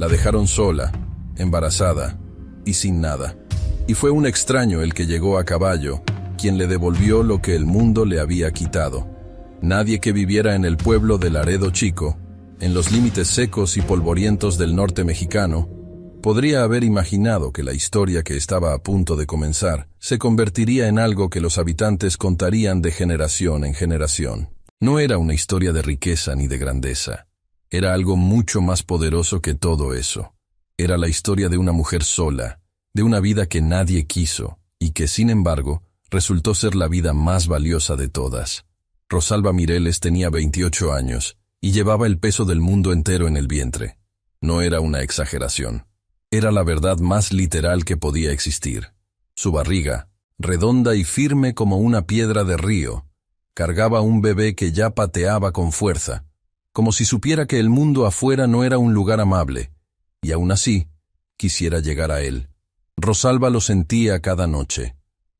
La dejaron sola, embarazada y sin nada. Y fue un extraño el que llegó a caballo, quien le devolvió lo que el mundo le había quitado. Nadie que viviera en el pueblo de Laredo Chico, en los límites secos y polvorientos del norte mexicano, podría haber imaginado que la historia que estaba a punto de comenzar se convertiría en algo que los habitantes contarían de generación en generación. No era una historia de riqueza ni de grandeza. Era algo mucho más poderoso que todo eso. Era la historia de una mujer sola, de una vida que nadie quiso, y que, sin embargo, resultó ser la vida más valiosa de todas. Rosalba Mireles tenía 28 años, y llevaba el peso del mundo entero en el vientre. No era una exageración. Era la verdad más literal que podía existir. Su barriga, redonda y firme como una piedra de río, cargaba un bebé que ya pateaba con fuerza, como si supiera que el mundo afuera no era un lugar amable, y aún así, quisiera llegar a él. Rosalba lo sentía cada noche,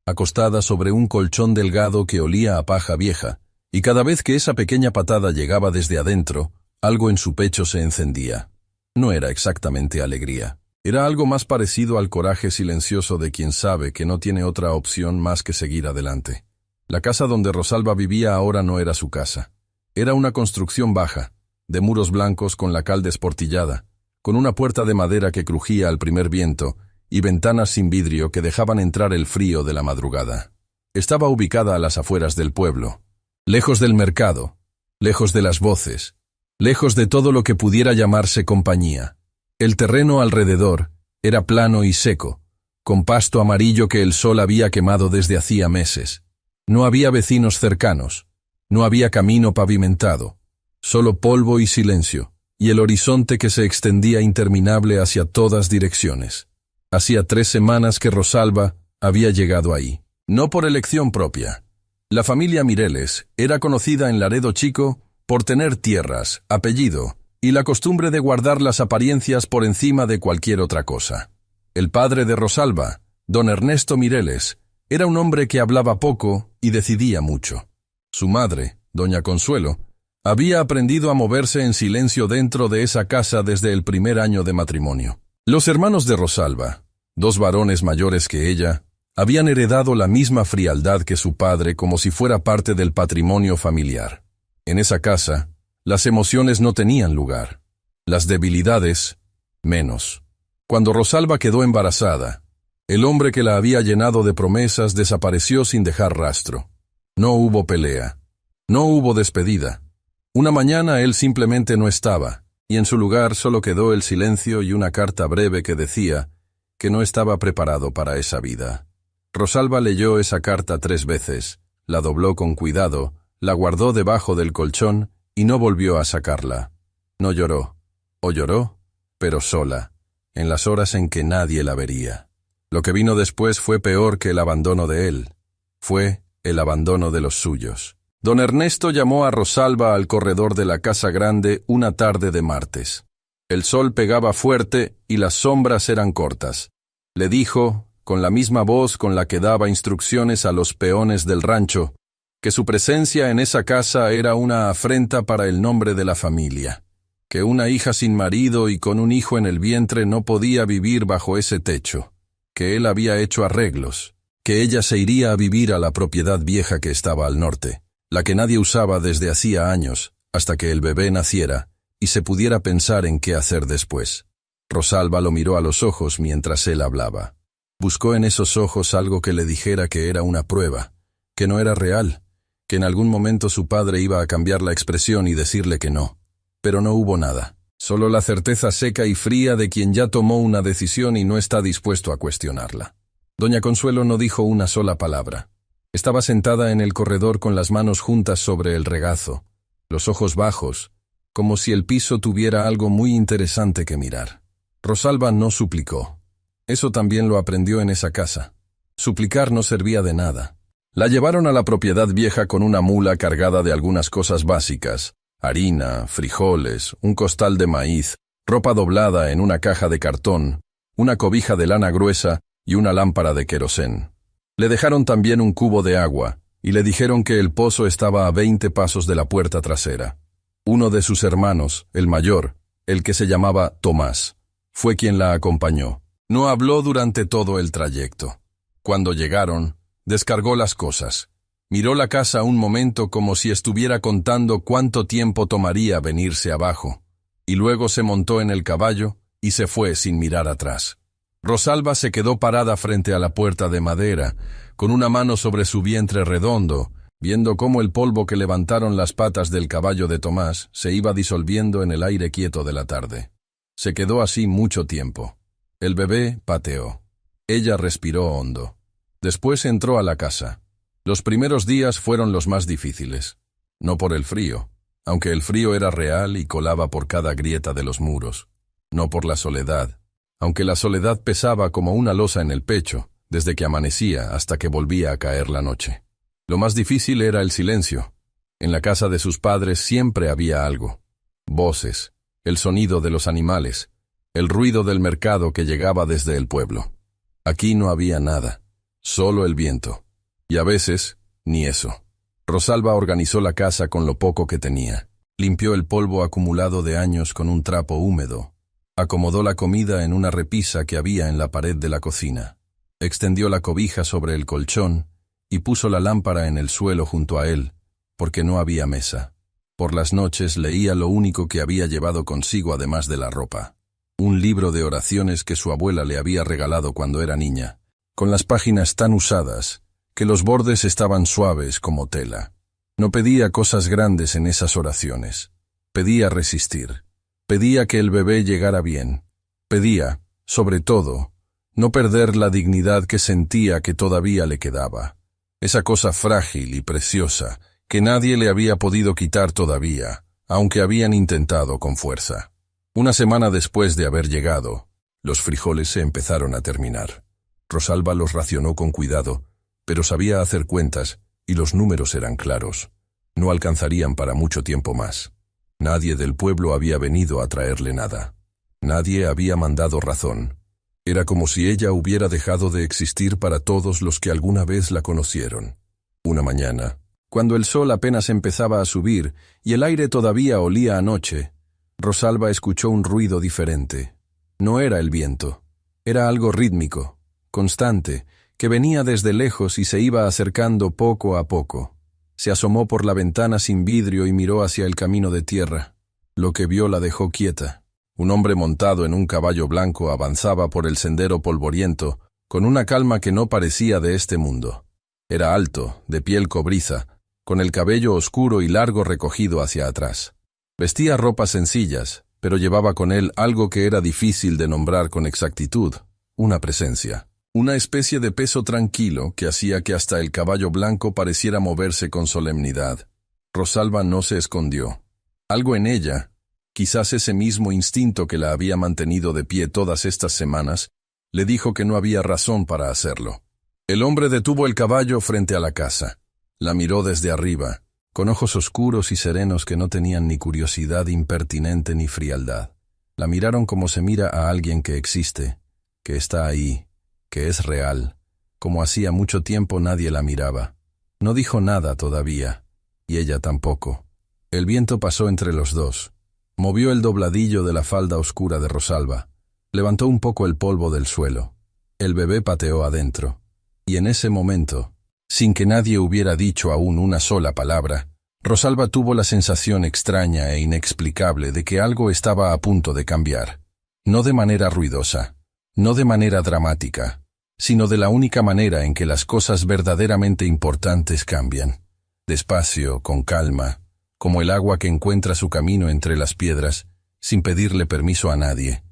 acostada sobre un colchón delgado que olía a paja vieja, y cada vez que esa pequeña patada llegaba desde adentro, algo en su pecho se encendía. No era exactamente alegría. Era algo más parecido al coraje silencioso de quien sabe que no tiene otra opción más que seguir adelante. La casa donde Rosalba vivía ahora no era su casa. Era una construcción baja, de muros blancos con la cal desportillada, con una puerta de madera que crujía al primer viento y ventanas sin vidrio que dejaban entrar el frío de la madrugada. Estaba ubicada a las afueras del pueblo, lejos del mercado, lejos de las voces, lejos de todo lo que pudiera llamarse compañía. El terreno alrededor era plano y seco, con pasto amarillo que el sol había quemado desde hacía meses. No había vecinos cercanos, no había camino pavimentado, solo polvo y silencio, y el horizonte que se extendía interminable hacia todas direcciones. Hacía 3 semanas que Rosalba había llegado ahí, no por elección propia. La familia Mireles era conocida en Laredo Chico por tener tierras, apellido, y la costumbre de guardar las apariencias por encima de cualquier otra cosa. El padre de Rosalba, don Ernesto Mireles, era un hombre que hablaba poco y decidía mucho. Su madre, doña Consuelo, había aprendido a moverse en silencio dentro de esa casa desde el primer año de matrimonio. Los hermanos de Rosalba, 2 varones mayores que ella, habían heredado la misma frialdad que su padre como si fuera parte del patrimonio familiar. En esa casa, las emociones no tenían lugar. Las debilidades, menos. Cuando Rosalba quedó embarazada, el hombre que la había llenado de promesas desapareció sin dejar rastro. No hubo pelea. No hubo despedida. Una mañana él simplemente no estaba, y en su lugar solo quedó el silencio y una carta breve que decía que no estaba preparado para esa vida. Rosalba leyó esa carta 3 veces, la dobló con cuidado, la guardó debajo del colchón y no volvió a sacarla. No lloró, o lloró, pero sola, en las horas en que nadie la vería. Lo que vino después fue peor que el abandono de él. Fue el abandono de los suyos. Don Ernesto llamó a Rosalba al corredor de la casa grande una tarde de martes. El sol pegaba fuerte y las sombras eran cortas. Le dijo, con la misma voz con la que daba instrucciones a los peones del rancho, que su presencia en esa casa era una afrenta para el nombre de la familia, que una hija sin marido y con un hijo en el vientre no podía vivir bajo ese techo, que él había hecho arreglos, que ella se iría a vivir a la propiedad vieja que estaba al norte, la que nadie usaba desde hacía años, hasta que el bebé naciera y se pudiera pensar en qué hacer después. Rosalba lo miró a los ojos mientras él hablaba. Buscó en esos ojos algo que le dijera que era una prueba, que no era real, que en algún momento su padre iba a cambiar la expresión y decirle que no. Pero no hubo nada, solo la certeza seca y fría de quien ya tomó una decisión y no está dispuesto a cuestionarla. Doña Consuelo no dijo una sola palabra. Estaba sentada en el corredor con las manos juntas sobre el regazo, los ojos bajos, como si el piso tuviera algo muy interesante que mirar. Rosalba no suplicó. Eso también lo aprendió en esa casa. Suplicar no servía de nada. La llevaron a la propiedad vieja con una mula cargada de algunas cosas básicas, harina, frijoles, un costal de maíz, ropa doblada en una caja de cartón, una cobija de lana gruesa y una lámpara de querosén. Le dejaron también un cubo de agua y le dijeron que el pozo estaba a 20 pasos de la puerta trasera. Uno de sus hermanos, el mayor, el que se llamaba Tomás, fue quien la acompañó. No habló durante todo el trayecto. Cuando llegaron, descargó las cosas. Miró la casa un momento como si estuviera contando cuánto tiempo tomaría venirse abajo, y luego se montó en el caballo y se fue sin mirar atrás. Rosalba se quedó parada frente a la puerta de madera, con una mano sobre su vientre redondo, viendo cómo el polvo que levantaron las patas del caballo de Tomás se iba disolviendo en el aire quieto de la tarde. Se quedó así mucho tiempo. El bebé pateó. Ella respiró hondo. Después entró a la casa. Los primeros días fueron los más difíciles. No por el frío, aunque el frío era real y colaba por cada grieta de los muros. No por la soledad, aunque la soledad pesaba como una losa en el pecho, desde que amanecía hasta que volvía a caer la noche. Lo más difícil era el silencio. En la casa de sus padres siempre había algo. Voces, el sonido de los animales, el ruido del mercado que llegaba desde el pueblo. Aquí no había nada, solo el viento. Y a veces, ni eso. Rosalba organizó la casa con lo poco que tenía. Limpió el polvo acumulado de años con un trapo húmedo. Acomodó la comida en una repisa que había en la pared de la cocina. Extendió la cobija sobre el colchón y puso la lámpara en el suelo junto a él, porque no había mesa. Por las noches leía lo único que había llevado consigo además de la ropa. Un libro de oraciones que su abuela le había regalado cuando era niña, con las páginas tan usadas que los bordes estaban suaves como tela. No pedía cosas grandes en esas oraciones. Pedía resistir. Pedía que el bebé llegara bien. Pedía, sobre todo, no perder la dignidad que sentía que todavía le quedaba. Esa cosa frágil y preciosa que nadie le había podido quitar todavía, aunque habían intentado con fuerza. Una semana después de haber llegado, los frijoles se empezaron a terminar. Rosalba los racionó con cuidado, pero sabía hacer cuentas y los números eran claros. No alcanzarían para mucho tiempo más. Nadie del pueblo había venido a traerle nada. Nadie había mandado razón. Era como si ella hubiera dejado de existir para todos los que alguna vez la conocieron. Una mañana, cuando el sol apenas empezaba a subir y el aire todavía olía a noche, Rosalba escuchó un ruido diferente. No era el viento. Era algo rítmico, constante, que venía desde lejos y se iba acercando poco a poco. Se asomó por la ventana sin vidrio y miró hacia el camino de tierra. Lo que vio la dejó quieta. Un hombre montado en un caballo blanco avanzaba por el sendero polvoriento, con una calma que no parecía de este mundo. Era alto, de piel cobriza, con el cabello oscuro y largo recogido hacia atrás. Vestía ropas sencillas, pero llevaba con él algo que era difícil de nombrar con exactitud, una presencia. Una especie de peso tranquilo que hacía que hasta el caballo blanco pareciera moverse con solemnidad. Rosalba no se escondió. Algo en ella, quizás ese mismo instinto que la había mantenido de pie todas estas semanas, le dijo que no había razón para hacerlo. El hombre detuvo el caballo frente a la casa. La miró desde arriba, con ojos oscuros y serenos que no tenían ni curiosidad impertinente ni frialdad. La miraron como se mira a alguien que existe, que está ahí, que es real, como hacía mucho tiempo nadie la miraba. No dijo nada todavía, y ella tampoco. El viento pasó entre los dos. Movió el dobladillo de la falda oscura de Rosalba. Levantó un poco el polvo del suelo. El bebé pateó adentro. Y en ese momento, sin que nadie hubiera dicho aún una sola palabra, Rosalba tuvo la sensación extraña e inexplicable de que algo estaba a punto de cambiar. No de manera ruidosa, no de manera dramática, sino de la única manera en que las cosas verdaderamente importantes cambian. Despacio, con calma, como el agua que encuentra su camino entre las piedras, sin pedirle permiso a nadie.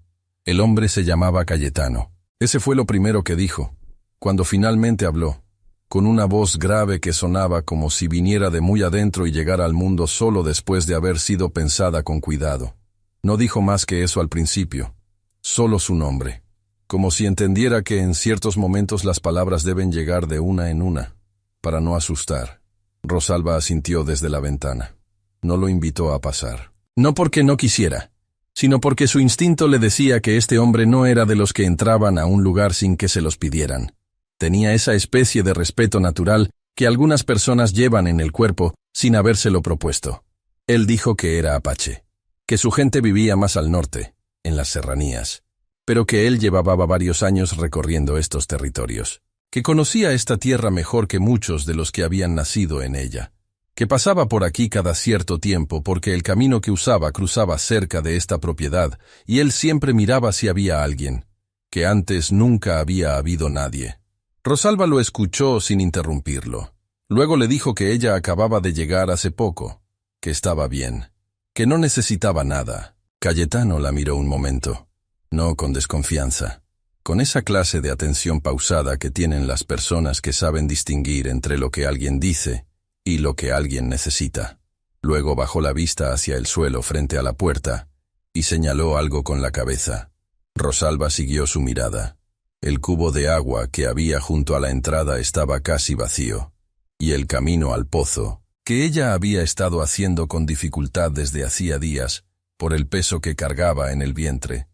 El hombre se llamaba Cayetano. Ese fue lo primero que dijo, cuando finalmente habló, con una voz grave que sonaba como si viniera de muy adentro y llegara al mundo solo después de haber sido pensada con cuidado. No dijo más que eso al principio, solo su nombre, como si entendiera que en ciertos momentos las palabras deben llegar de una en una, para no asustar. Rosalba asintió desde la ventana. No lo invitó a pasar. No porque no quisiera, sino porque su instinto le decía que este hombre no era de los que entraban a un lugar sin que se los pidieran. Tenía esa especie de respeto natural que algunas personas llevan en el cuerpo sin habérselo propuesto. Él dijo que era apache, que su gente vivía más al norte, en las serranías. pero que él llevaba varios años recorriendo estos territorios, que conocía esta tierra mejor que muchos de los que habían nacido en ella, que pasaba por aquí cada cierto tiempo porque el camino que usaba cruzaba cerca de esta propiedad y él siempre miraba si había alguien, que antes nunca había habido nadie. Rosalba lo escuchó sin interrumpirlo. Luego le dijo que ella acababa de llegar hace poco, que estaba bien, que no necesitaba nada. Cayetano la miró un momento, no con desconfianza, con esa clase de atención pausada que tienen las personas que saben distinguir entre lo que alguien dice y lo que alguien necesita. Luego bajó la vista hacia el suelo frente a la puerta y señaló algo con la cabeza. Rosalba siguió su mirada. El cubo de agua que había junto a la entrada estaba casi vacío, y el camino al pozo, que ella había estado haciendo con dificultad desde hacía días, por el peso que cargaba en el vientre,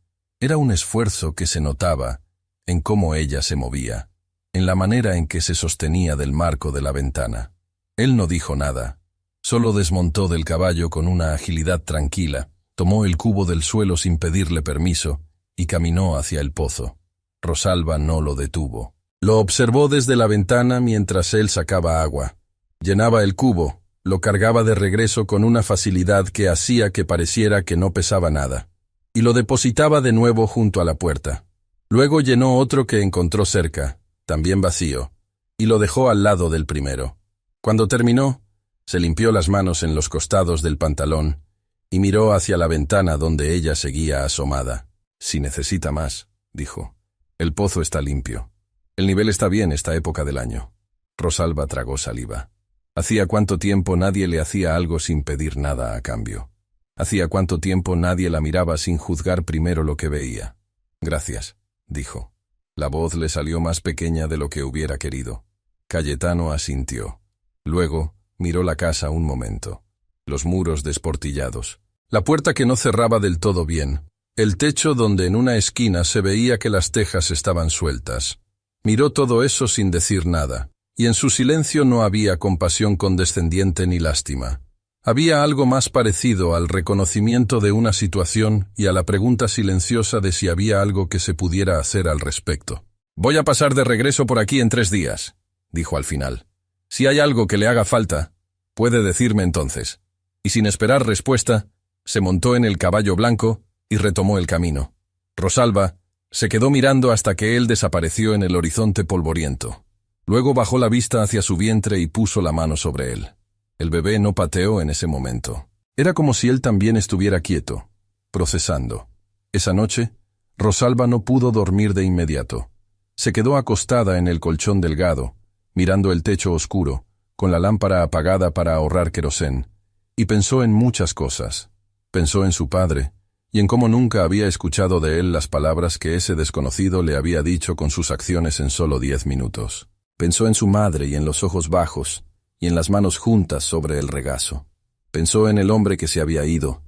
era un esfuerzo que se notaba en cómo ella se movía, en la manera en que se sostenía del marco de la ventana. Él no dijo nada, solo desmontó del caballo con una agilidad tranquila, tomó el cubo del suelo sin pedirle permiso y caminó hacia el pozo. Rosalba no lo detuvo. Lo observó desde la ventana mientras él sacaba agua. Llenaba el cubo, lo cargaba de regreso con una facilidad que hacía que pareciera que no pesaba nada, y lo depositaba de nuevo junto a la puerta. Luego llenó otro que encontró cerca, también vacío, y lo dejó al lado del primero. Cuando terminó, se limpió las manos en los costados del pantalón y miró hacia la ventana donde ella seguía asomada. «Si necesita más», dijo. «El pozo está limpio. El nivel está bien esta época del año». Rosalba tragó saliva. Hacía cuánto tiempo nadie le hacía algo sin pedir nada a cambio. Hacía cuánto tiempo nadie la miraba sin juzgar primero lo que veía. «Gracias», dijo. La voz le salió más pequeña de lo que hubiera querido. Cayetano asintió. Luego miró la casa un momento. Los muros desportillados. La puerta que no cerraba del todo bien. El techo donde en una esquina se veía que las tejas estaban sueltas. Miró todo eso sin decir nada, y en su silencio no había compasión condescendiente ni lástima. Había algo más parecido al reconocimiento de una situación y a la pregunta silenciosa de si había algo que se pudiera hacer al respecto. «Voy a pasar de regreso por aquí en 3 días», dijo al final. «Si hay algo que le haga falta, puede decirme entonces». Y sin esperar respuesta, se montó en el caballo blanco y retomó el camino. Rosalba se quedó mirando hasta que él desapareció en el horizonte polvoriento. Luego bajó la vista hacia su vientre y puso la mano sobre él. El bebé no pateó en ese momento. Era como si él también estuviera quieto, procesando. Esa noche, Rosalba no pudo dormir de inmediato. Se quedó acostada en el colchón delgado, mirando el techo oscuro, con la lámpara apagada para ahorrar querosén, y pensó en muchas cosas. Pensó en su padre, y en cómo nunca había escuchado de él las palabras que ese desconocido le había dicho con sus acciones en solo 10 minutos. Pensó en su madre y en los ojos bajos, y en las manos juntas sobre el regazo. Pensó en el hombre que se había ido,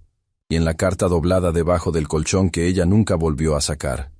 y en la carta doblada debajo del colchón que ella nunca volvió a sacar.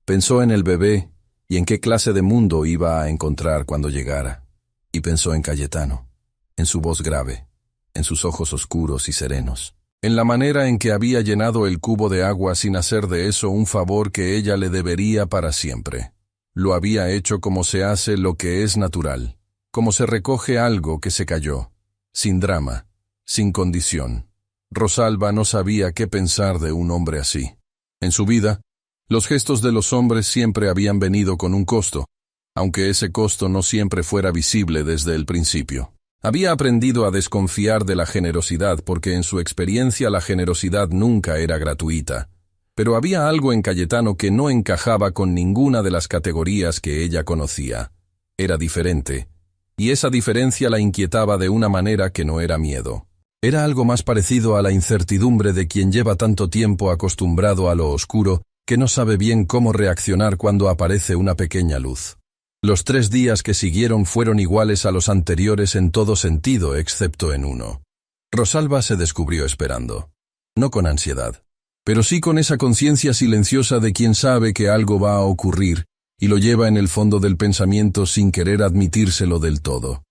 Pensó en el bebé, y en qué clase de mundo iba a encontrar cuando llegara. Y pensó en Cayetano, en su voz grave, en sus ojos oscuros y serenos, en la manera en que había llenado el cubo de agua sin hacer de eso un favor que ella le debería para siempre. Lo había hecho como se hace lo que es natural, como se recoge algo que se cayó, sin drama, sin condición. Rosalba no sabía qué pensar de un hombre así. En su vida, los gestos de los hombres siempre habían venido con un costo, aunque ese costo no siempre fuera visible desde el principio. Había aprendido a desconfiar de la generosidad porque en su experiencia la generosidad nunca era gratuita. Pero había algo en Cayetano que no encajaba con ninguna de las categorías que ella conocía. Era diferente, y esa diferencia la inquietaba de una manera que no era miedo. Era algo más parecido a la incertidumbre de quien lleva tanto tiempo acostumbrado a lo oscuro que no sabe bien cómo reaccionar cuando aparece una pequeña luz. Los 3 días que siguieron fueron iguales a los anteriores en todo sentido, excepto en uno. Rosalba se descubrió esperando. No con ansiedad, pero sí con esa conciencia silenciosa de quien sabe que algo va a ocurrir y lo lleva en el fondo del pensamiento sin querer admitírselo del todo.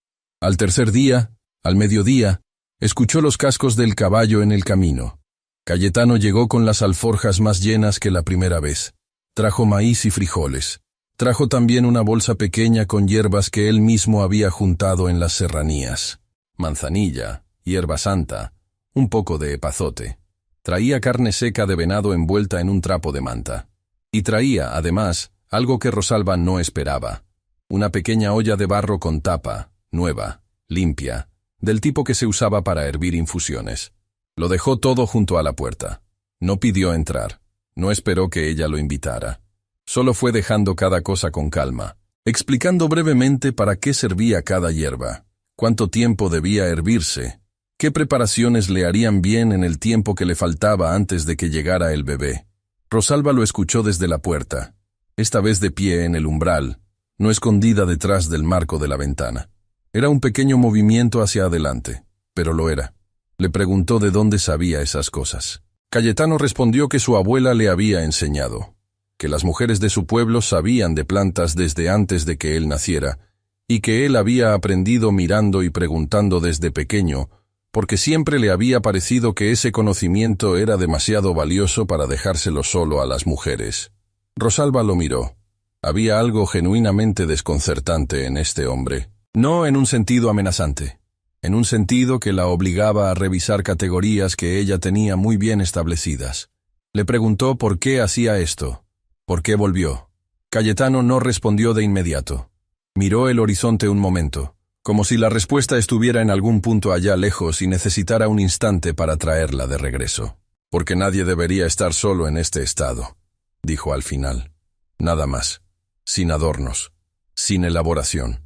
Al 3er día, al mediodía, escuchó los cascos del caballo en el camino. Cayetano llegó con las alforjas más llenas que la primera vez. Trajo maíz y frijoles. Trajo también una bolsa pequeña con hierbas que él mismo había juntado en las serranías. Manzanilla, hierba santa, un poco de epazote. Traía carne seca de venado envuelta en un trapo de manta. Y traía, además, algo que Rosalba no esperaba. Una pequeña olla de barro con tapa, nueva, limpia, del tipo que se usaba para hervir infusiones. Lo dejó todo junto a la puerta. No pidió entrar. No esperó que ella lo invitara. Solo fue dejando cada cosa con calma, explicando brevemente para qué servía cada hierba, cuánto tiempo debía hervirse, qué preparaciones le harían bien en el tiempo que le faltaba antes de que llegara el bebé. Rosalba lo escuchó desde la puerta, esta vez de pie en el umbral, no escondida detrás del marco de la ventana. Era un pequeño movimiento hacia adelante, pero lo era. Le preguntó de dónde sabía esas cosas. Cayetano respondió que su abuela le había enseñado, que las mujeres de su pueblo sabían de plantas desde antes de que él naciera, y que él había aprendido mirando y preguntando desde pequeño, porque siempre le había parecido que ese conocimiento era demasiado valioso para dejárselo solo a las mujeres. Rosalba lo miró. Había algo genuinamente desconcertante en este hombre. No en un sentido amenazante, en un sentido que la obligaba a revisar categorías que ella tenía muy bien establecidas. Le preguntó por qué hacía esto, por qué volvió. Cayetano no respondió de inmediato. Miró el horizonte un momento, como si la respuesta estuviera en algún punto allá lejos y necesitara un instante para traerla de regreso. Porque nadie debería estar solo en este estado, dijo al final. Nada más, sin adornos, sin elaboración.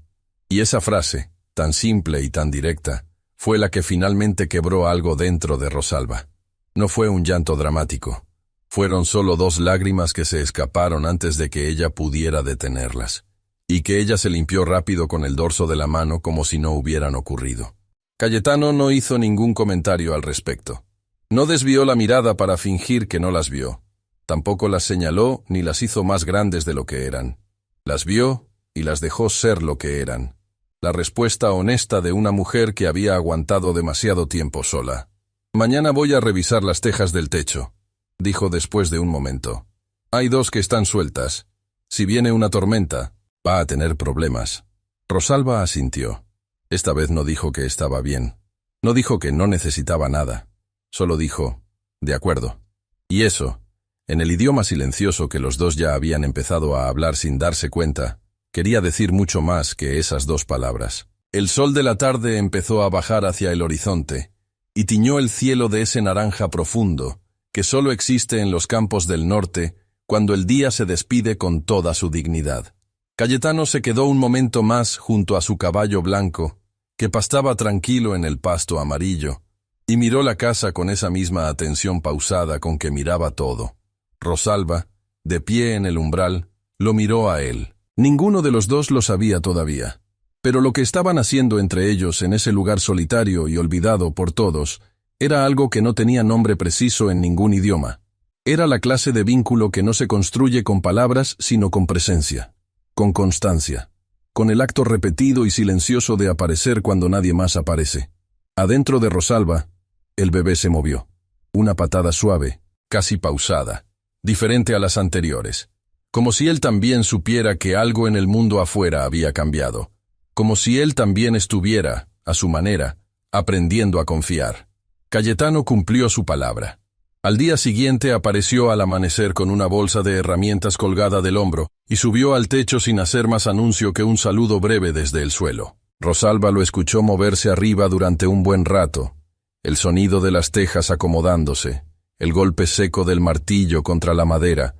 Y esa frase, tan simple y tan directa, fue la que finalmente quebró algo dentro de Rosalba. No fue un llanto dramático. Fueron solo 2 lágrimas que se escaparon antes de que ella pudiera detenerlas, y que ella se limpió rápido con el dorso de la mano como si no hubieran ocurrido. Cayetano no hizo ningún comentario al respecto. No desvió la mirada para fingir que no las vio. Tampoco las señaló ni las hizo más grandes de lo que eran. Las vio y las dejó ser lo que eran. La respuesta honesta de una mujer que había aguantado demasiado tiempo sola. Mañana voy a revisar las tejas del techo, dijo después de un momento. Hay 2 que están sueltas. Si viene una tormenta, va a tener problemas. Rosalba asintió. Esta vez no dijo que estaba bien. No dijo que no necesitaba nada. Solo dijo, de acuerdo. Y eso, en el idioma silencioso que los 2 ya habían empezado a hablar sin darse cuenta, quería decir mucho más que esas 2 palabras. El sol de la tarde empezó a bajar hacia el horizonte, y tiñó el cielo de ese naranja profundo, que solo existe en los campos del norte, cuando el día se despide con toda su dignidad. Cayetano se quedó un momento más junto a su caballo blanco, que pastaba tranquilo en el pasto amarillo, y miró la casa con esa misma atención pausada con que miraba todo. Rosalba, de pie en el umbral, lo miró a él. Ninguno de los 2 lo sabía todavía, pero lo que estaban haciendo entre ellos en ese lugar solitario y olvidado por todos era algo que no tenía nombre preciso en ningún idioma. Era la clase de vínculo que no se construye con palabras sino con presencia, con constancia, con el acto repetido y silencioso de aparecer cuando nadie más aparece. Adentro de Rosalba, el bebé se movió. Una patada suave, casi pausada, diferente a las anteriores. Como si él también supiera que algo en el mundo afuera había cambiado. Como si él también estuviera, a su manera, aprendiendo a confiar. Cayetano cumplió su palabra. Al día siguiente apareció al amanecer con una bolsa de herramientas colgada del hombro y subió al techo sin hacer más anuncio que un saludo breve desde el suelo. Rosalba lo escuchó moverse arriba durante un buen rato, el sonido de las tejas acomodándose, el golpe seco del martillo contra la madera,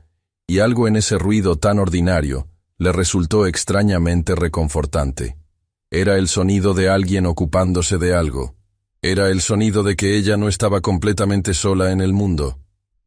y algo en ese ruido tan ordinario le resultó extrañamente reconfortante. Era el sonido de alguien ocupándose de algo. Era el sonido de que ella no estaba completamente sola en el mundo.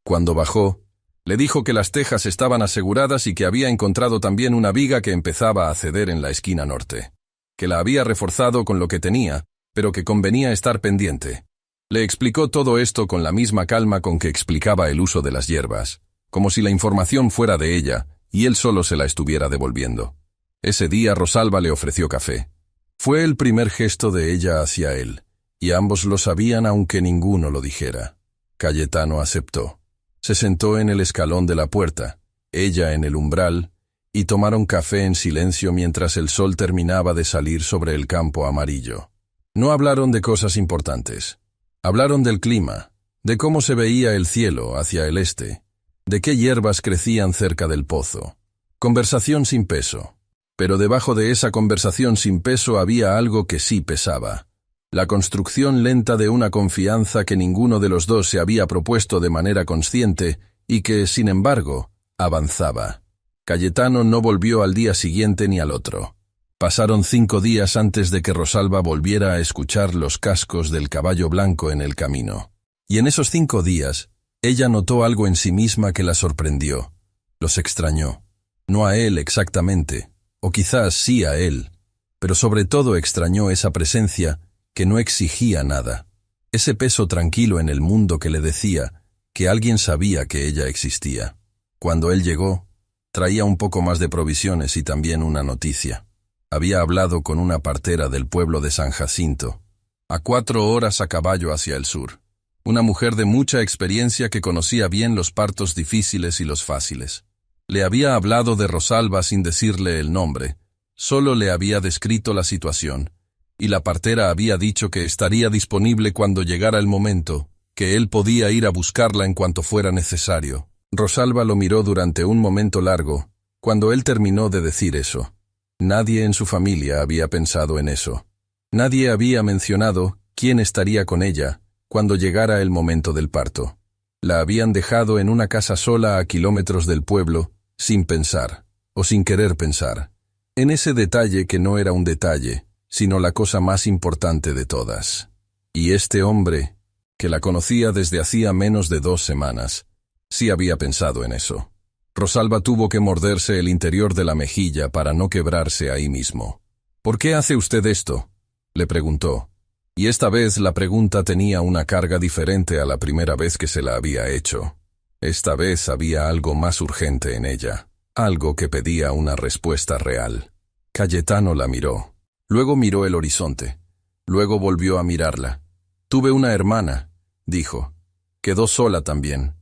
Cuando bajó, le dijo que las tejas estaban aseguradas y que había encontrado también una viga que empezaba a ceder en la esquina norte. Que la había reforzado con lo que tenía, pero que convenía estar pendiente. Le explicó todo esto con la misma calma con que explicaba el uso de las hierbas, como si la información fuera de ella y él solo se la estuviera devolviendo. Ese día Rosalba le ofreció café. Fue el primer gesto de ella hacia él, y ambos lo sabían aunque ninguno lo dijera. Cayetano aceptó. Se sentó en el escalón de la puerta. ella en el umbral, y tomaron café en silencio mientras el sol terminaba de salir sobre el campo amarillo. No hablaron de cosas importantes. Hablaron del clima, de cómo se veía el cielo hacia el este, de qué hierbas crecían cerca del pozo. Conversación sin peso. Pero debajo de esa conversación sin peso había algo que sí pesaba. La construcción lenta de una confianza que ninguno de los dos se había propuesto de manera consciente y que, sin embargo, avanzaba. Cayetano no volvió al día siguiente ni al otro. Pasaron 5 días antes de que Rosalba volviera a escuchar los cascos del caballo blanco en el camino. Y en esos 5 días, ella notó algo en sí misma que la sorprendió. Los extrañó. No a él exactamente, o quizás sí a él, pero sobre todo extrañó esa presencia que no exigía nada. Ese peso tranquilo en el mundo que le decía que alguien sabía que ella existía. Cuando él llegó, traía un poco más de provisiones y también una noticia. Había hablado con una partera del pueblo de San Jacinto, a 4 horas a caballo hacia el sur. Una mujer de mucha experiencia que conocía bien los partos difíciles y los fáciles. Le había hablado de Rosalba sin decirle el nombre, solo le había descrito la situación, y la partera había dicho que estaría disponible cuando llegara el momento, que él podía ir a buscarla en cuanto fuera necesario. Rosalba lo miró durante un momento largo, cuando él terminó de decir eso. Nadie en su familia había pensado en eso. Nadie había mencionado quién estaría con ella cuando llegara el momento del parto. La habían dejado en una casa sola a kilómetros del pueblo, sin pensar, o sin querer pensar, en ese detalle que no era un detalle, sino la cosa más importante de todas. Y este hombre, que la conocía desde hacía menos de 2 semanas, sí había pensado en eso. Rosalba tuvo que morderse el interior de la mejilla para no quebrarse ahí mismo. «¿Por qué hace usted esto?», le preguntó. Y esta vez la pregunta tenía una carga diferente a la primera vez que se la había hecho. Esta vez había algo más urgente en ella, algo que pedía una respuesta real. Cayetano la miró. Luego miró el horizonte. Luego volvió a mirarla. «Tuve una hermana», dijo. «Quedó sola también,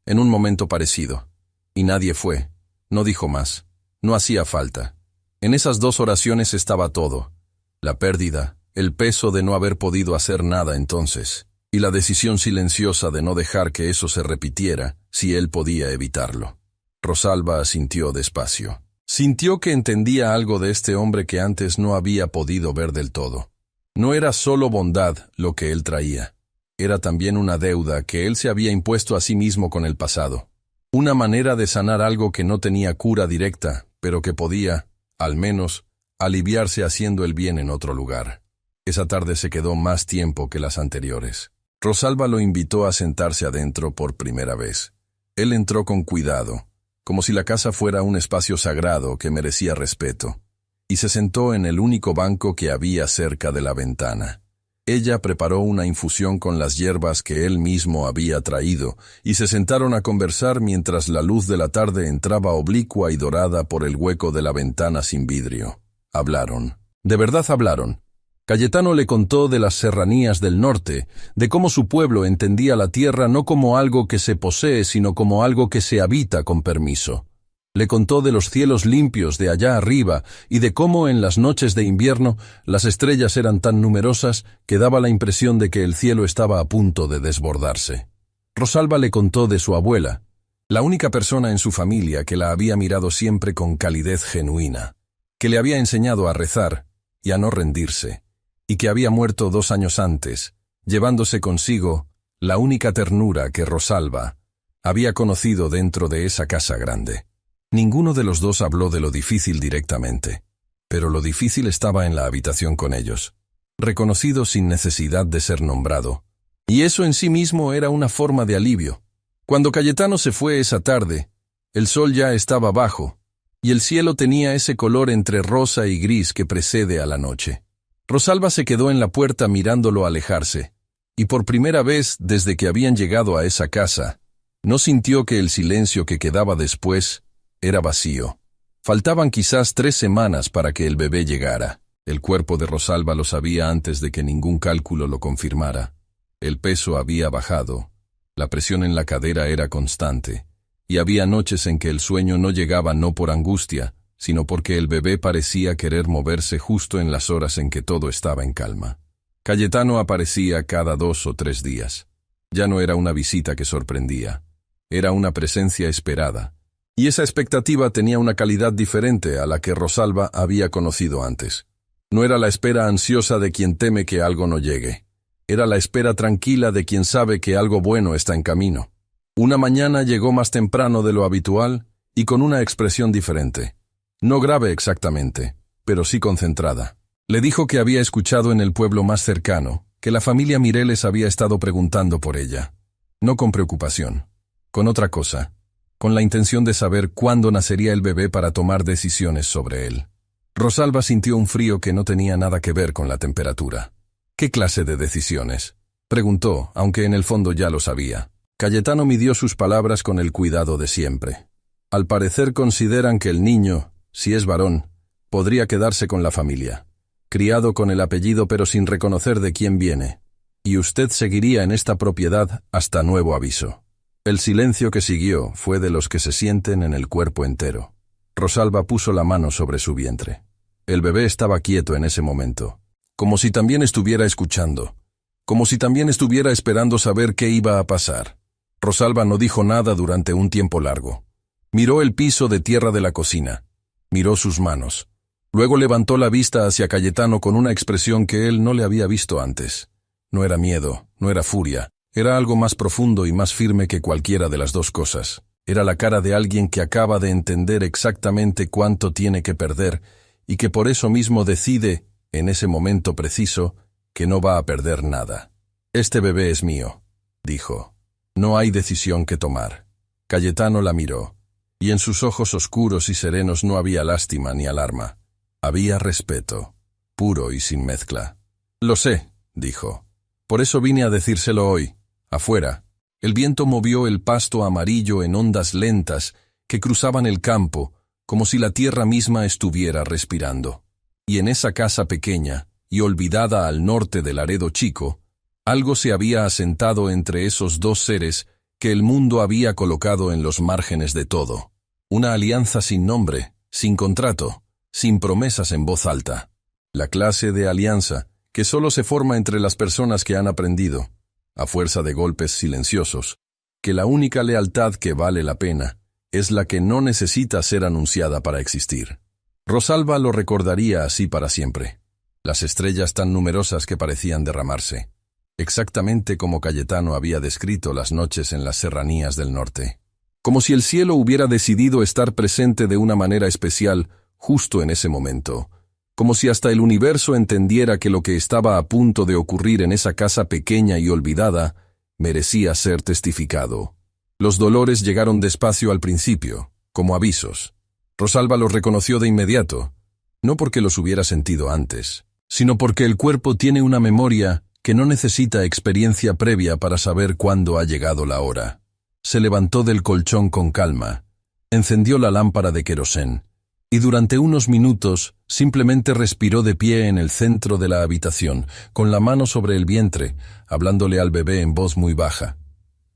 en un momento parecido. Y nadie fue». No dijo más. No hacía falta. En esas 2 oraciones estaba todo. La pérdida, el peso de no haber podido hacer nada entonces, y la decisión silenciosa de no dejar que eso se repitiera si él podía evitarlo. Rosalba asintió despacio. Sintió que entendía algo de este hombre que antes no había podido ver del todo. No era solo bondad lo que él traía. Era también una deuda que él se había impuesto a sí mismo con el pasado. Una manera de sanar algo que no tenía cura directa, pero que podía, al menos, aliviarse haciendo el bien en otro lugar. Esa tarde se quedó más tiempo que las anteriores. Rosalba lo invitó a sentarse adentro por primera vez. Él entró con cuidado, como si la casa fuera un espacio sagrado que merecía respeto, y se sentó en el único banco que había cerca de la ventana. Ella preparó una infusión con las hierbas que él mismo había traído, y se sentaron a conversar mientras la luz de la tarde entraba oblicua y dorada por el hueco de la ventana sin vidrio. Hablaron. De verdad hablaron. Cayetano le contó de las serranías del norte, de cómo su pueblo entendía la tierra no como algo que se posee, sino como algo que se habita con permiso. Le contó de los cielos limpios de allá arriba y de cómo en las noches de invierno las estrellas eran tan numerosas que daba la impresión de que el cielo estaba a punto de desbordarse. Rosalba le contó de su abuela, la única persona en su familia que la había mirado siempre con calidez genuina, que le había enseñado a rezar y a no rendirse, y que había muerto 2 años antes, llevándose consigo la única ternura que Rosalba había conocido dentro de esa casa grande. Ninguno de los dos habló de lo difícil directamente, pero lo difícil estaba en la habitación con ellos, reconocido sin necesidad de ser nombrado, y eso en sí mismo era una forma de alivio. Cuando Cayetano se fue esa tarde, el sol ya estaba bajo, y el cielo tenía ese color entre rosa y gris que precede a la noche. Rosalba se quedó en la puerta mirándolo alejarse, y por primera vez desde que habían llegado a esa casa, no sintió que el silencio que quedaba después era vacío. Faltaban quizás 3 semanas para que el bebé llegara. El cuerpo de Rosalba lo sabía antes de que ningún cálculo lo confirmara. El peso había bajado, la presión en la cadera era constante, y había noches en que el sueño no llegaba no por angustia, sino porque el bebé parecía querer moverse justo en las horas en que todo estaba en calma. Cayetano aparecía cada 2 o 3 días. Ya no era una visita que sorprendía, era una presencia esperada, y esa expectativa tenía una calidad diferente a la que Rosalba había conocido antes. No era la espera ansiosa de quien teme que algo no llegue, era la espera tranquila de quien sabe que algo bueno está en camino. Una mañana llegó más temprano de lo habitual y con una expresión diferente. No grave exactamente, pero sí concentrada. Le dijo que había escuchado en el pueblo más cercano que la familia Mireles había estado preguntando por ella. No con preocupación, con otra cosa, con la intención de saber cuándo nacería el bebé para tomar decisiones sobre él. Rosalba sintió un frío que no tenía nada que ver con la temperatura. ¿Qué clase de decisiones?, preguntó, aunque en el fondo ya lo sabía. Cayetano midió sus palabras con el cuidado de siempre. Al parecer consideran que el niño, si es varón, podría quedarse con la familia, criado con el apellido pero sin reconocer de quién viene, y usted seguiría en esta propiedad hasta nuevo aviso. El silencio que siguió fue de los que se sienten en el cuerpo entero. Rosalba puso la mano sobre su vientre. El bebé estaba quieto en ese momento, como si también estuviera escuchando, como si también estuviera esperando saber qué iba a pasar. Rosalba no dijo nada durante un tiempo largo. Miró el piso de tierra de la cocina, miró sus manos. Luego levantó la vista hacia Cayetano con una expresión que él no le había visto antes. No era miedo, no era furia, era algo más profundo y más firme que cualquiera de las dos cosas. Era la cara de alguien que acaba de entender exactamente cuánto tiene que perder y que por eso mismo decide, en ese momento preciso, que no va a perder nada. «Este bebé es mío», dijo. «No hay decisión que tomar». Cayetano la miró, y en sus ojos oscuros y serenos no había lástima ni alarma. Había respeto, puro y sin mezcla. «Lo sé», dijo. «Por eso vine a decírselo hoy, afuera». El viento movió el pasto amarillo en ondas lentas que cruzaban el campo, como si la tierra misma estuviera respirando. Y en esa casa pequeña y olvidada al norte de Laredo Chico, algo se había asentado entre esos dos seres que el mundo había colocado en los márgenes de todo. Una alianza sin nombre, sin contrato, sin promesas en voz alta. La clase de alianza que solo se forma entre las personas que han aprendido, a fuerza de golpes silenciosos, que la única lealtad que vale la pena es la que no necesita ser anunciada para existir. Rosalba lo recordaría así para siempre. Las estrellas tan numerosas que parecían derramarse, exactamente como Cayetano había descrito las noches en las serranías del norte. Como si el cielo hubiera decidido estar presente de una manera especial justo en ese momento. Como si hasta el universo entendiera que lo que estaba a punto de ocurrir en esa casa pequeña y olvidada merecía ser testificado. Los dolores llegaron despacio al principio, como avisos. Rosalba los reconoció de inmediato, no porque los hubiera sentido antes, sino porque el cuerpo tiene una memoria que no necesita experiencia previa para saber cuándo ha llegado la hora. Se levantó del colchón con calma, encendió la lámpara de querosén, y durante unos minutos simplemente respiró de pie en el centro de la habitación, con la mano sobre el vientre, hablándole al bebé en voz muy baja.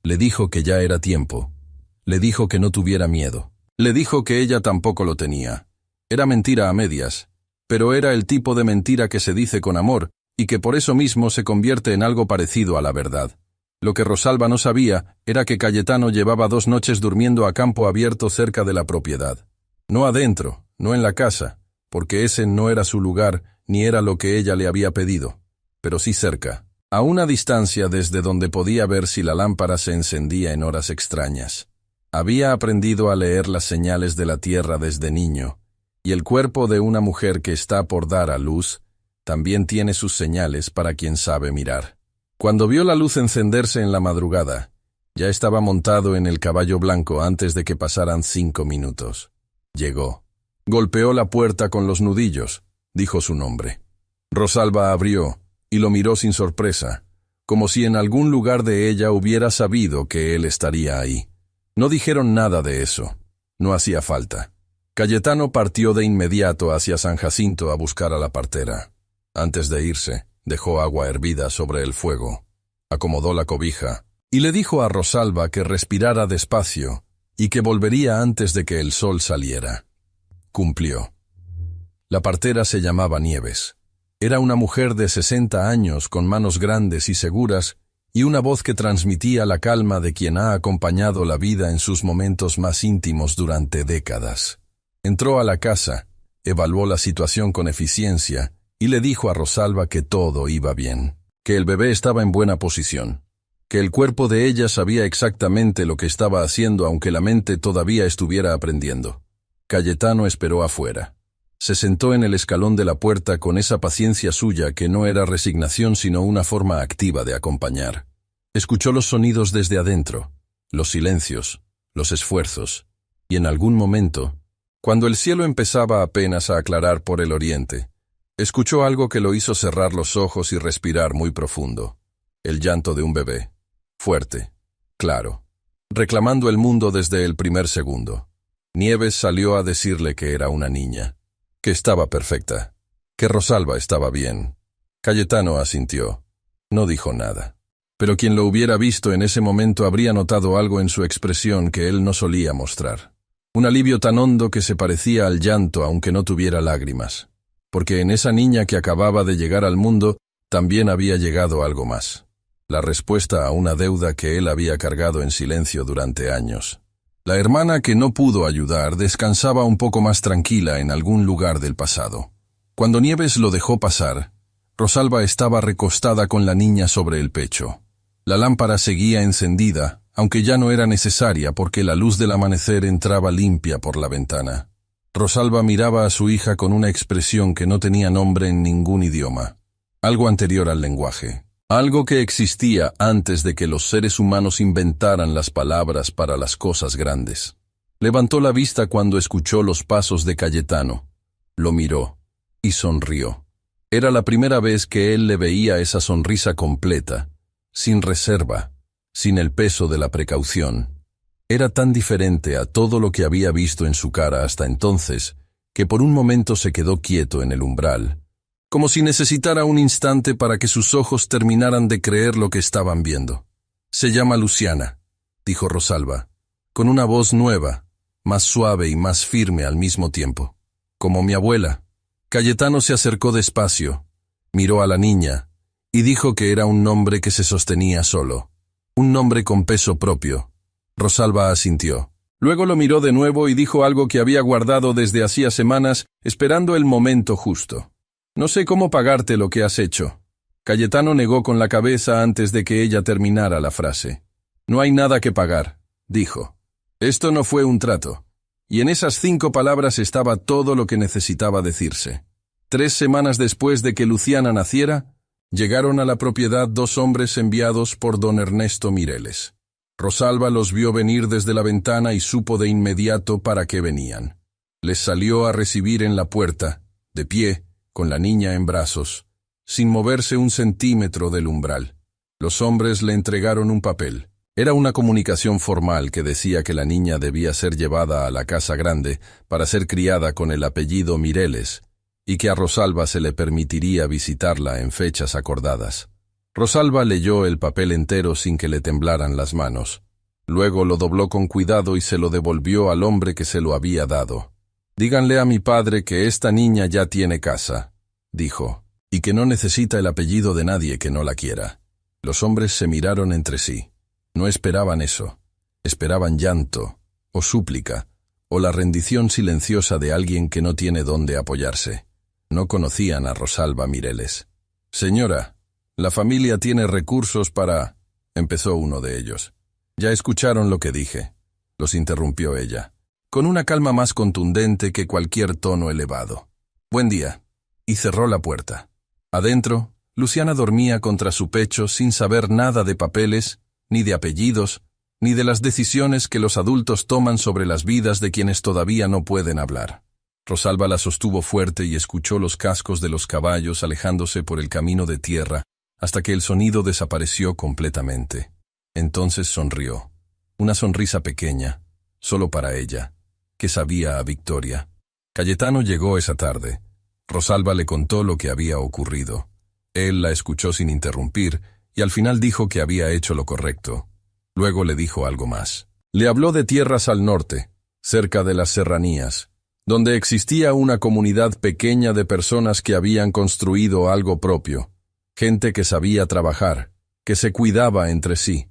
Le dijo que ya era tiempo. Le dijo que no tuviera miedo. Le dijo que ella tampoco lo tenía. Era mentira a medias, pero era el tipo de mentira que se dice con amor y que por eso mismo se convierte en algo parecido a la verdad. Lo que Rosalba no sabía era que Cayetano llevaba 2 noches durmiendo a campo abierto cerca de la propiedad. No adentro, no en la casa, porque ese no era su lugar ni era lo que ella le había pedido, pero sí cerca, a una distancia desde donde podía ver si la lámpara se encendía en horas extrañas. Había aprendido a leer las señales de la tierra desde niño, y el cuerpo de una mujer que está por dar a luz también tiene sus señales para quien sabe mirar. Cuando vio la luz encenderse en la madrugada, ya estaba montado en el caballo blanco antes de que pasaran 5 minutos. Llegó. Golpeó la puerta con los nudillos, dijo su nombre. Rosalba abrió y lo miró sin sorpresa, como si en algún lugar de ella hubiera sabido que él estaría ahí. No dijeron nada de eso. No hacía falta. Cayetano partió de inmediato hacia San Jacinto a buscar a la partera. Antes de irse, dejó agua hervida sobre el fuego, acomodó la cobija y le dijo a Rosalba que respirara despacio y que volvería antes de que el sol saliera. Cumplió. La partera se llamaba Nieves. Era una mujer de 60 años con manos grandes y seguras y una voz que transmitía la calma de quien ha acompañado la vida en sus momentos más íntimos durante décadas. Entró a la casa, evaluó la situación con eficiencia y le dijo a Rosalba que todo iba bien, que el bebé estaba en buena posición, que el cuerpo de ella sabía exactamente lo que estaba haciendo aunque la mente todavía estuviera aprendiendo. Cayetano esperó afuera. Se sentó en el escalón de la puerta con esa paciencia suya que no era resignación sino una forma activa de acompañar. Escuchó los sonidos desde adentro, los silencios, los esfuerzos, y en algún momento, cuando el cielo empezaba apenas a aclarar por el oriente, escuchó algo que lo hizo cerrar los ojos y respirar muy profundo. El llanto de un bebé, fuerte, claro, reclamando el mundo desde el primer segundo. Nieves salió a decirle que era una niña, que estaba perfecta, que Rosalba estaba bien. Cayetano asintió. No dijo nada. Pero quien lo hubiera visto en ese momento habría notado algo en su expresión que él no solía mostrar. Un alivio tan hondo que se parecía al llanto aunque no tuviera lágrimas. Porque en esa niña que acababa de llegar al mundo también había llegado algo más. La respuesta a una deuda que él había cargado en silencio durante años. La hermana que no pudo ayudar descansaba un poco más tranquila en algún lugar del pasado. Cuando Nieves lo dejó pasar, Rosalba estaba recostada con la niña sobre el pecho. La lámpara seguía encendida, aunque ya no era necesaria porque la luz del amanecer entraba limpia por la ventana. Rosalba miraba a su hija con una expresión que no tenía nombre en ningún idioma. Algo anterior al lenguaje. Algo que existía antes de que los seres humanos inventaran las palabras para las cosas grandes. Levantó la vista cuando escuchó los pasos de Cayetano. Lo miró y sonrió. Era la primera vez que él le veía esa sonrisa completa, sin reserva, sin el peso de la precaución. Era tan diferente a todo lo que había visto en su cara hasta entonces, que por un momento se quedó quieto en el umbral, como si necesitara un instante para que sus ojos terminaran de creer lo que estaban viendo. «Se llama Luciana», dijo Rosalba, con una voz nueva, más suave y más firme al mismo tiempo. «Como mi abuela». Cayetano se acercó despacio, miró a la niña, y dijo que era un nombre que se sostenía solo, un nombre con peso propio. Rosalba asintió. Luego lo miró de nuevo y dijo algo que había guardado desde hacía semanas, esperando el momento justo. «No sé cómo pagarte lo que has hecho». Cayetano negó con la cabeza antes de que ella terminara la frase. «No hay nada que pagar», dijo. «Esto no fue un trato». Y en esas 5 palabras estaba todo lo que necesitaba decirse. 3 semanas después de que Luciana naciera, llegaron a la propiedad 2 hombres enviados por don Ernesto Mireles. Rosalba los vio venir desde la ventana y supo de inmediato para qué venían. Les salió a recibir en la puerta, de pie, con la niña en brazos, sin moverse un centímetro del umbral. Los hombres le entregaron un papel. Era una comunicación formal que decía que la niña debía ser llevada a la casa grande para ser criada con el apellido Mireles, y que a Rosalba se le permitiría visitarla en fechas acordadas. Rosalba leyó el papel entero sin que le temblaran las manos. Luego lo dobló con cuidado y se lo devolvió al hombre que se lo había dado. «Díganle a mi padre que esta niña ya tiene casa», dijo, «y que no necesita el apellido de nadie que no la quiera». Los hombres se miraron entre sí. No esperaban eso. Esperaban llanto, o súplica, o la rendición silenciosa de alguien que no tiene dónde apoyarse. No conocían a Rosalba Mireles. «Señora, la familia tiene recursos para...», empezó uno de ellos. «Ya escucharon lo que dije», los interrumpió ella, con una calma más contundente que cualquier tono elevado. «Buen día», y cerró la puerta. Adentro, Luciana dormía contra su pecho sin saber nada de papeles, ni de apellidos, ni de las decisiones que los adultos toman sobre las vidas de quienes todavía no pueden hablar. Rosalba la sostuvo fuerte y escuchó los cascos de los caballos alejándose por el camino de tierra hasta que el sonido desapareció completamente. Entonces sonrió, una sonrisa pequeña, solo para ella, que sabía a victoria. Cayetano llegó esa tarde. Rosalba le contó lo que había ocurrido. Él la escuchó sin interrumpir y al final dijo que había hecho lo correcto. Luego le dijo algo más. Le habló de tierras al norte, cerca de las serranías, donde existía una comunidad pequeña de personas que habían construido algo propio, gente que sabía trabajar, que se cuidaba entre sí,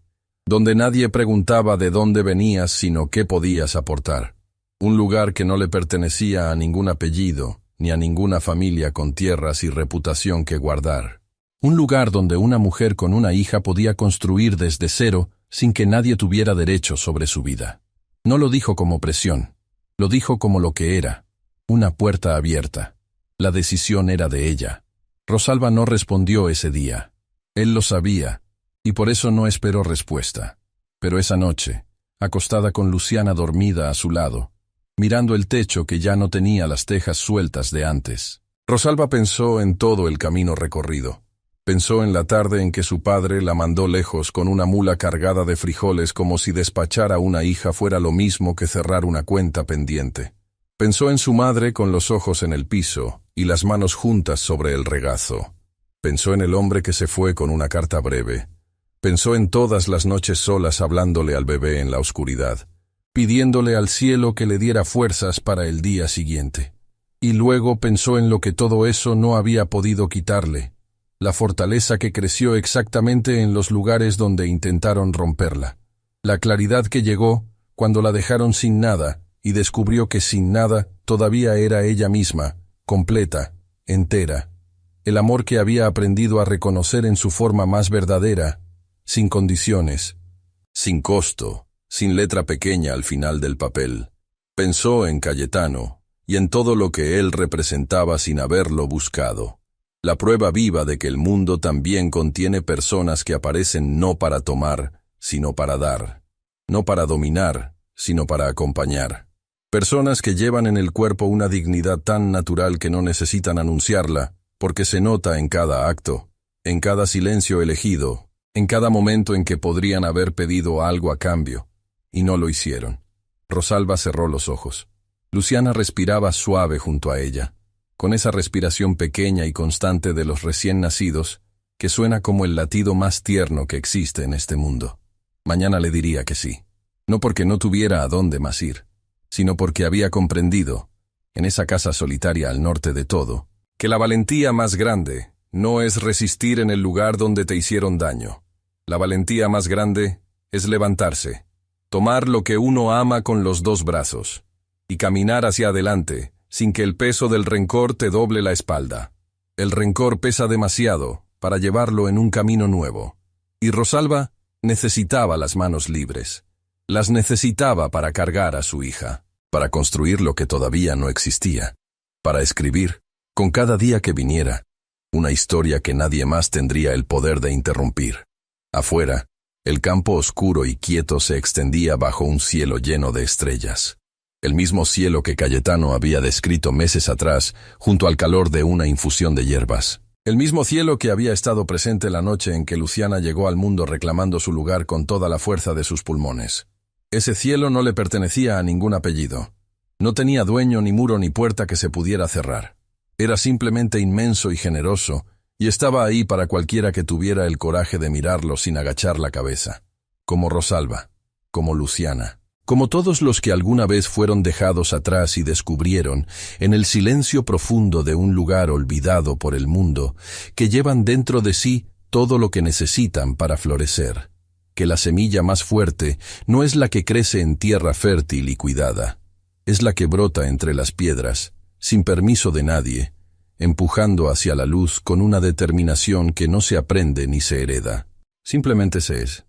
donde nadie preguntaba de dónde venías sino qué podías aportar. Un lugar que no le pertenecía a ningún apellido, ni a ninguna familia con tierras y reputación que guardar. Un lugar donde una mujer con una hija podía construir desde cero sin que nadie tuviera derecho sobre su vida. No lo dijo como presión, lo dijo como lo que era, una puerta abierta. La decisión era de ella. Rosalba no respondió ese día. Él lo sabía, y por eso no esperó respuesta. Pero esa noche, acostada con Luciana dormida a su lado, mirando el techo que ya no tenía las tejas sueltas de antes, Rosalba pensó en todo el camino recorrido. Pensó en la tarde en que su padre la mandó lejos con una mula cargada de frijoles como si despachar a una hija fuera lo mismo que cerrar una cuenta pendiente. Pensó en su madre con los ojos en el piso y las manos juntas sobre el regazo. Pensó en el hombre que se fue con una carta breve. Pensó en todas las noches solas hablándole al bebé en la oscuridad, pidiéndole al cielo que le diera fuerzas para el día siguiente. Y luego pensó en lo que todo eso no había podido quitarle, la fortaleza que creció exactamente en los lugares donde intentaron romperla, la claridad que llegó cuando la dejaron sin nada y descubrió que sin nada todavía era ella misma, completa, entera, el amor que había aprendido a reconocer en su forma más verdadera, sin condiciones, sin costo, sin letra pequeña al final del papel. Pensó en Cayetano y en todo lo que él representaba sin haberlo buscado. La prueba viva de que el mundo también contiene personas que aparecen no para tomar, sino para dar. No para dominar, sino para acompañar. Personas que llevan en el cuerpo una dignidad tan natural que no necesitan anunciarla, porque se nota en cada acto, en cada silencio elegido, en cada momento en que podrían haber pedido algo a cambio, y no lo hicieron. Rosalba cerró los ojos. Luciana respiraba suave junto a ella, con esa respiración pequeña y constante de los recién nacidos, que suena como el latido más tierno que existe en este mundo. Mañana le diría que sí, no porque no tuviera a dónde más ir, sino porque había comprendido, en esa casa solitaria al norte de todo, que la valentía más grande no es resistir en el lugar donde te hicieron daño. La valentía más grande es levantarse, tomar lo que uno ama con los dos brazos, y caminar hacia adelante, sin que el peso del rencor te doble la espalda. El rencor pesa demasiado para llevarlo en un camino nuevo. Y Rosalba necesitaba las manos libres. Las necesitaba para cargar a su hija, para construir lo que todavía no existía, para escribir, con cada día que viniera, una historia que nadie más tendría el poder de interrumpir. Afuera, el campo oscuro y quieto se extendía bajo un cielo lleno de estrellas. El mismo cielo que Cayetano había descrito meses atrás, junto al calor de una infusión de hierbas. El mismo cielo que había estado presente la noche en que Luciana llegó al mundo reclamando su lugar con toda la fuerza de sus pulmones. Ese cielo no le pertenecía a ningún apellido. No tenía dueño, ni muro, ni puerta que se pudiera cerrar. Era simplemente inmenso y generoso, y estaba ahí para cualquiera que tuviera el coraje de mirarlo sin agachar la cabeza. Como Rosalba, como Luciana. Como todos los que alguna vez fueron dejados atrás y descubrieron, en el silencio profundo de un lugar olvidado por el mundo, que llevan dentro de sí todo lo que necesitan para florecer, que la semilla más fuerte no es la que crece en tierra fértil y cuidada, es la que brota entre las piedras, sin permiso de nadie, empujando hacia la luz con una determinación que no se aprende ni se hereda, simplemente se es.